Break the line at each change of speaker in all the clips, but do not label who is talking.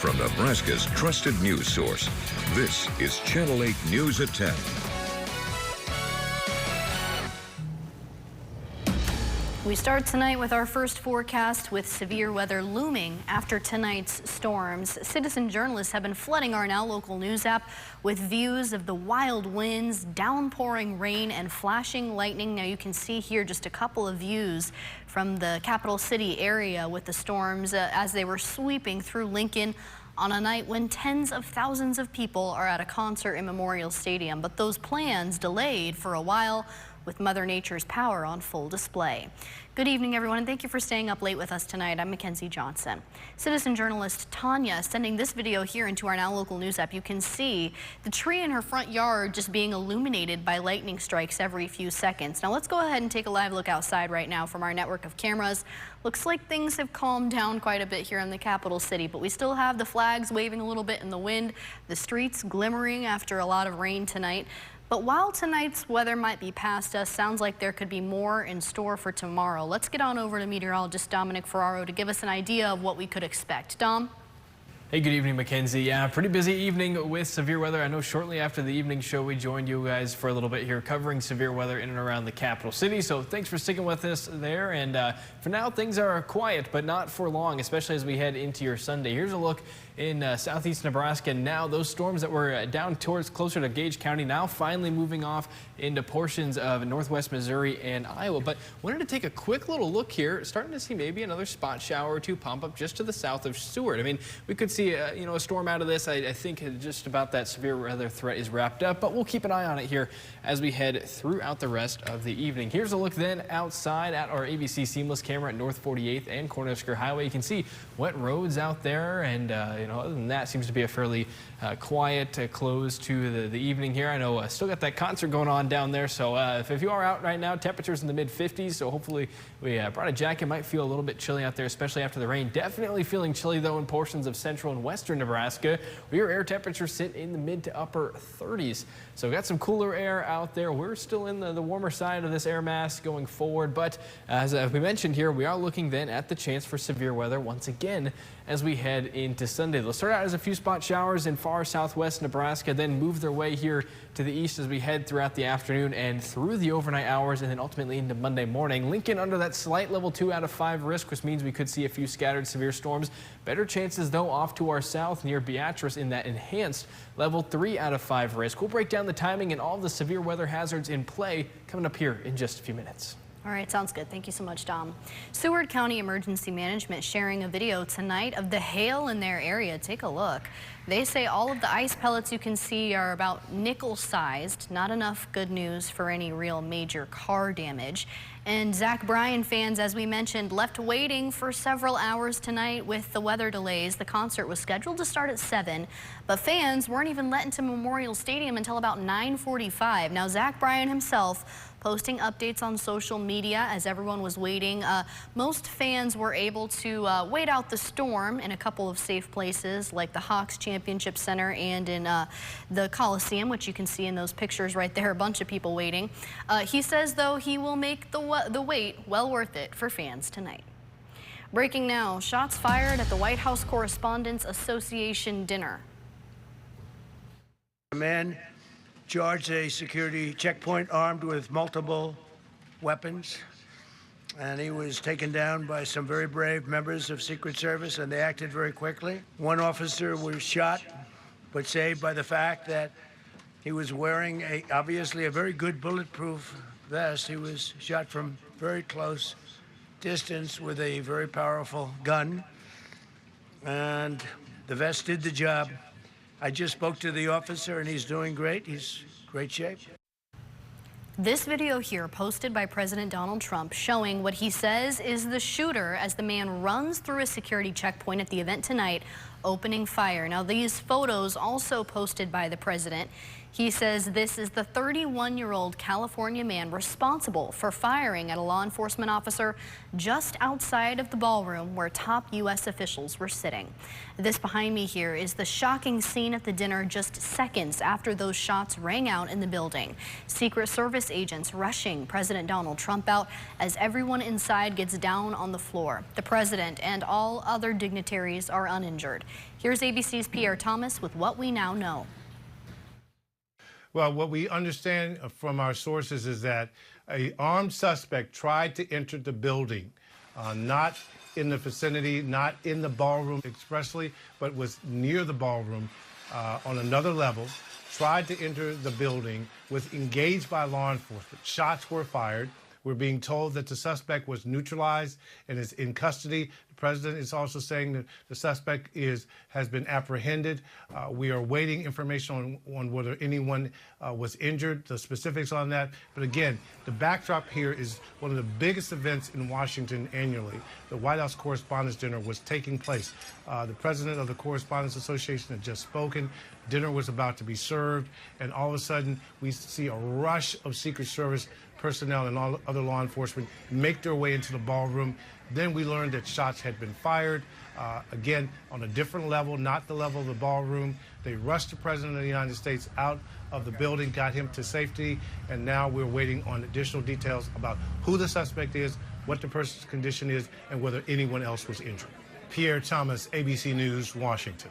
from Nebraska's trusted news source. This is Channel 8 News at 10.
We start tonight with our first forecast with severe weather looming after tonight's storms. Citizen journalists have been flooding our Now Local News app with views of the wild winds, downpouring rain, and flashing lightning. Now you can see here just a couple of views from the capital city area with the storms as they were sweeping through Lincoln on a night when tens of thousands of people are at a concert in Memorial Stadium. But those plans delayed for a while with Mother Nature's power on full display. Good evening, everyone, and thank you for staying up late with us tonight. I'm Mackenzie Johnson. Citizen journalist Tanya sending this video here into our Now Local News app. You can see the tree in her front yard just being illuminated by lightning strikes every few seconds. Now let's go ahead and take a live look outside right now from our network of cameras. Looks like things have calmed down quite a bit here in the capital city, but we still have the flags waving a little bit in the wind, the streets glimmering after a lot of rain tonight. But while tonight's weather might be past us, sounds like there could be more in store for tomorrow. Let's get on over to meteorologist Dominic Ferraro to give us an idea of what we could expect. Dom?
Hey, good evening, Mackenzie. Yeah, pretty busy evening with severe weather. I know shortly after the evening show, we joined you guys for a little bit here covering severe weather in and around the capital city. So thanks for sticking with us there. And for now, things are quiet, but not for long, especially as we head into your Sunday. Here's a look in southeast Nebraska. Now those storms that were down towards closer to Gage County now finally moving off into portions of northwest Missouri and Iowa. But wanted to take a quick little look here, starting to see maybe another spot shower or two pump up just to the south of Seward. I mean, we could see a storm out of this. I think just about that severe weather threat is wrapped up, but we'll keep an eye on it here as we head throughout the rest of the evening. Here's a look then outside at our ABC Seamless camera at North 48th and Cornhusker Highway. You can see wet roads out there, and other than that, seems to be a fairly quiet close to the evening here. I know still got that concert going on down there, so if you are out right now, temperatures in the mid-50s, so hopefully we brought a jacket. Might feel a little bit chilly out there, especially after the rain. Definitely feeling chilly though in portions of central and western Nebraska, where your air temperatures sit in the mid to upper 30s. So we got some cooler air out there. We're still in the warmer side of this air mass going forward, but as we mentioned here, we are looking then at the chance for severe weather once again as we head into Sunday. They'll start out as a few spot showers in far southwest Nebraska, then move their way here to the east as we head throughout the afternoon and through the overnight hours, and then ultimately into Monday morning. Lincoln under that slight level 2 out of 5 risk, which means we could see a few scattered severe storms. Better chances though off to our south near Beatrice in that enhanced level 3 out of 5 risk. We'll break down the timing and all the severe weather hazards in play coming up here in just a few minutes.
All right, sounds good. Thank you so much, Dom. Seward County Emergency Management sharing a video tonight of the hail in their area. Take a look. They say all of the ice pellets you can see are about nickel-sized. Not enough good news for any real major car damage. And Zach Bryan fans, as we mentioned, left waiting for several hours tonight with the weather delays. The concert was scheduled to start at 7, but fans weren't even let into Memorial Stadium until about 9:45. Now, Zach Bryan himself posting updates on social media as everyone was waiting. Most fans were able to wait out the storm in a couple of safe places like the Hawks Championship Center and in the Coliseum, which you can see in those pictures right there, a bunch of people waiting. He says, though, he will make the wait well worth it for fans tonight. Breaking now, shots fired at the White House Correspondents Association dinner.
A man charged a security checkpoint armed with multiple weapons, and he was taken down by some very brave members of Secret Service, and they acted very quickly. One officer was shot, but saved by the fact that he was wearing obviously a very good bulletproof vest. He was shot from very close distance with a very powerful gun, and the vest did the job. I just spoke to the officer, and he's doing great. He's in great shape.
This video here posted by President Donald Trump showing what he says is the shooter as the man runs through a security checkpoint at the event tonight, opening fire. Now, these photos also posted by the president. He says this is the 31-year-old California man responsible for firing at a law enforcement officer just outside of the ballroom where top U.S. officials were sitting. This behind me here is the shocking scene at the dinner just seconds after those shots rang out in the building. Secret Service agents rushing President Donald Trump out as everyone inside gets down on the floor. The president and all other dignitaries are uninjured. Here's ABC's Pierre Thomas with what we now know.
Well, what we understand from our sources is that an armed suspect tried to enter the building, not in the vicinity, not in the ballroom expressly, but was near the ballroom on another level, tried to enter the building, was engaged by law enforcement. Shots were fired. We're being told that the suspect was neutralized and is in custody. The president is also saying that the suspect has been apprehended. We are waiting information on whether anyone was injured, the specifics on that. But again, the backdrop here is one of the biggest events in Washington annually. The White House Correspondents' Dinner was taking place. The president of the Correspondents Association had just spoken. Dinner was about to be served, and all of a sudden we see a rush of Secret Service personnel and all other law enforcement make their way into the ballroom. Then we learned that shots had been fired, again, on a different level, not the level of the ballroom. They rushed the President of the United States out of the building, got him to safety, and now we're waiting on additional details about who the suspect is, what the person's condition is, and whether anyone else was injured. Pierre Thomas, ABC News, Washington.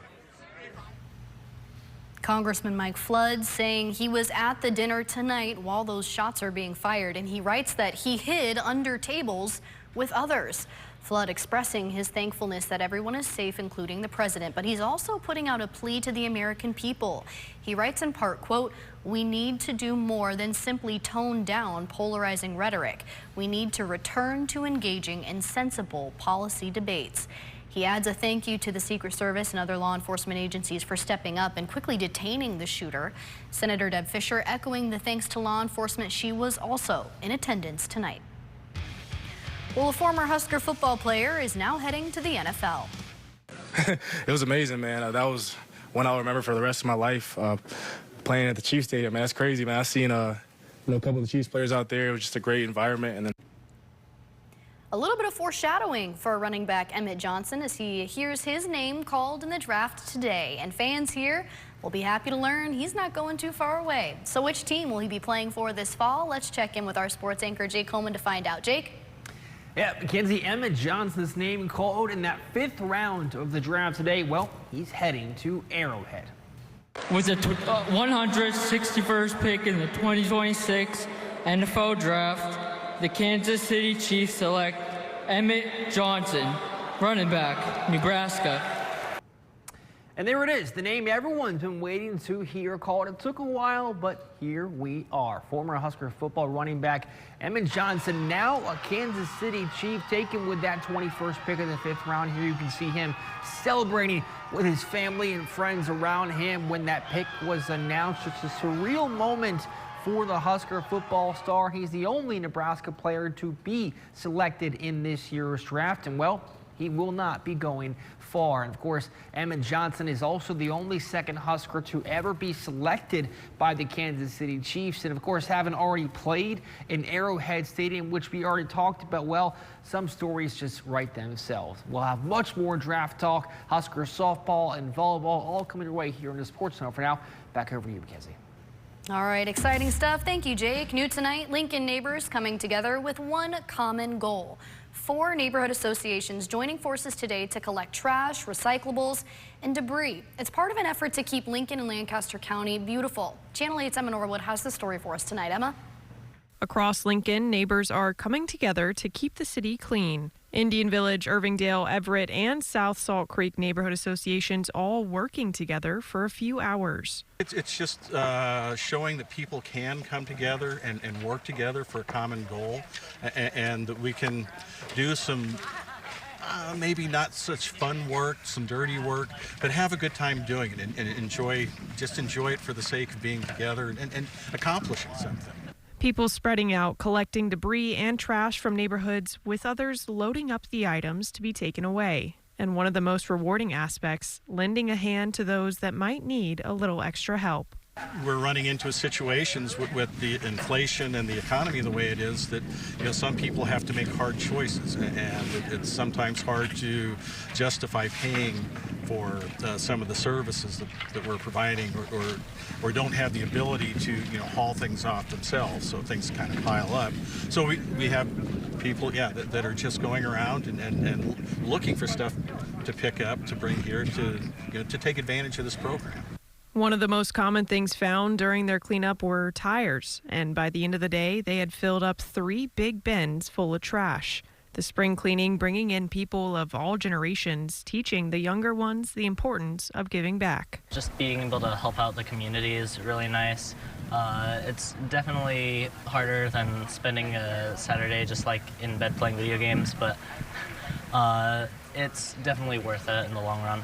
Congressman Mike Flood saying he was at the dinner tonight while those shots are being fired, and he writes that he hid under tables with others. Flood expressing his thankfulness that everyone is safe, including the president, but he's also putting out a plea to the American people. He writes in part, quote, "We need to do more than simply tone down polarizing rhetoric. We need to return to engaging in sensible policy debates." He adds a thank you to the Secret Service and other law enforcement agencies for stepping up and quickly detaining the shooter. Senator Deb Fischer echoing the thanks to law enforcement. She was also in attendance tonight. Well, a former Husker football player is now heading to the NFL.
It was amazing, man. That was one I'll remember for the rest of my life. Playing at the Chiefs Stadium, man, that's crazy, man. I seen a couple of the Chiefs players out there. It was just a great environment, and then
A little bit of foreshadowing for running back Emmett Johnson as he hears his name called in the draft today. And fans here will be happy to learn he's not going too far away. So which team will he be playing for this fall? Let's check in with our sports anchor, Jake Coleman, to find out. Jake?
Yeah, Mackenzie, Emmett Johnson's name called in that 5th round of the draft today. Well, he's heading to Arrowhead.
With the 161st pick in the 2026 NFL Draft, the Kansas City Chiefs select Emmett Johnson, running back, Nebraska.
And there it is, the name everyone's been waiting to hear called. It took a while, but here we are. Former Husker football running back Emmett Johnson, now a Kansas City Chief, taken with that 21st pick of the 5th round. Here you can see him celebrating with his family and friends around him when that pick was announced. It's a surreal moment for the Husker football star. He's the only Nebraska player to be selected in this year's draft, and well, he will not be going far. And of course, Emmett Johnson is also the only second Husker to ever be selected by the Kansas City Chiefs. And of course, having already played in Arrowhead Stadium, which we already talked about, well, some stories just write themselves. We'll have much more draft talk, Husker softball and volleyball, all coming your way here on the Sports Center. For now, back over to you, Mackenzie.
All right, exciting stuff. Thank you, Jake. New tonight, Lincoln neighbors coming together with one common goal. 4 neighborhood associations joining forces today to collect trash, recyclables, and debris. It's part of an effort to keep Lincoln and Lancaster County beautiful. Channel 8's Emma Norwood has the story for us tonight. Emma?
Across Lincoln, neighbors are coming together to keep the city clean. Indian Village, Irvingdale, Everett, and South Salt Creek neighborhood associations all working together for a few hours.
It's just showing that people can come together and work together for a common goal, and that we can do some maybe not such fun work, some dirty work, but have a good time doing it and enjoy it for the sake of being together and accomplishing something.
People spreading out, collecting debris and trash from neighborhoods, with others loading up the items to be taken away. And one of the most rewarding aspects, lending a hand to those that might need a little extra help.
We're running into situations with the inflation and the economy the way it is that, some people have to make hard choices, and it's sometimes hard to justify paying for some of the services that we're providing, or don't have the ability to haul things off themselves, so things kind of pile up. So we have people that are just going around and looking for stuff to pick up, to bring here, to take advantage of this program.
One of the most common things found during their cleanup were tires, and by the end of the day, they had filled up 3 big bins full of trash. The spring cleaning bringing in people of all generations, teaching the younger ones the importance of giving back.
Just being able to help out the community is really nice. It's definitely harder than spending a Saturday just like in bed playing video games, but it's definitely worth it in the long run.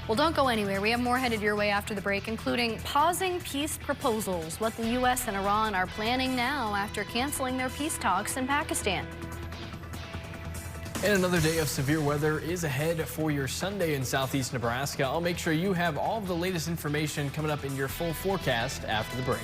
Well, don't go anywhere. We have more headed your way after the break, including pausing peace proposals, what the U.S. and Iran are planning now after canceling their peace talks in Pakistan.
And another day of severe weather is ahead for your Sunday in southeast Nebraska. I'll make sure you have all of the latest information coming up in your full forecast after the break.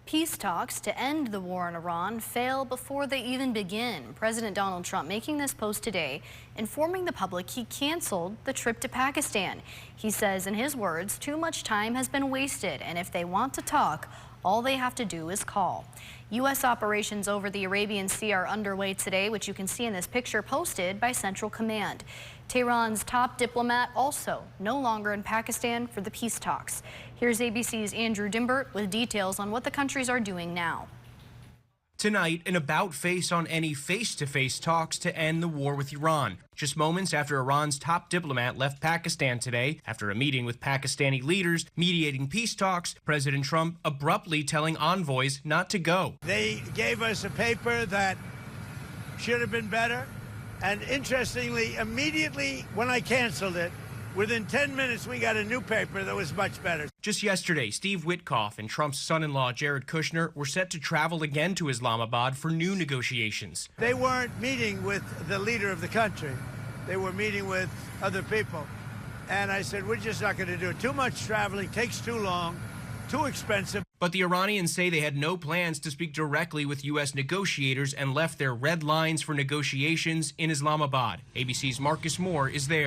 Peace talks to end the war in Iran fail before they even begin. President Donald Trump making this post today, informing the public he canceled the trip to Pakistan. He says, in his words, too much time has been wasted, and if they want to talk, all they have to do is call. U.S. operations over the Arabian Sea are underway today, which you can see in this picture posted by Central Command. Tehran's top diplomat also no longer in Pakistan for the peace talks. Here's ABC's Andrew Dimbert with details on what the countries are doing now.
Tonight, an about-face on any face-to-face talks to end the war with Iran. Just moments after Iran's top diplomat left Pakistan today, after a meeting with Pakistani leaders mediating peace talks, President Trump abruptly telling envoys not to go.
They gave us a paper that should have been better. And interestingly, immediately when I canceled it, within 10 minutes, we got a new paper that was much better.
Just yesterday, Steve Witkoff and Trump's son-in-law, Jared Kushner, were set to travel again to Islamabad for new negotiations.
They weren't meeting with the leader of the country. They were meeting with other people. And I said, we're just not going to do it. Too much traveling, takes too long, too expensive.
But the Iranians say they had no plans to speak directly with U.S. negotiators and left their red lines for negotiations in Islamabad. ABC's Marcus Moore is there.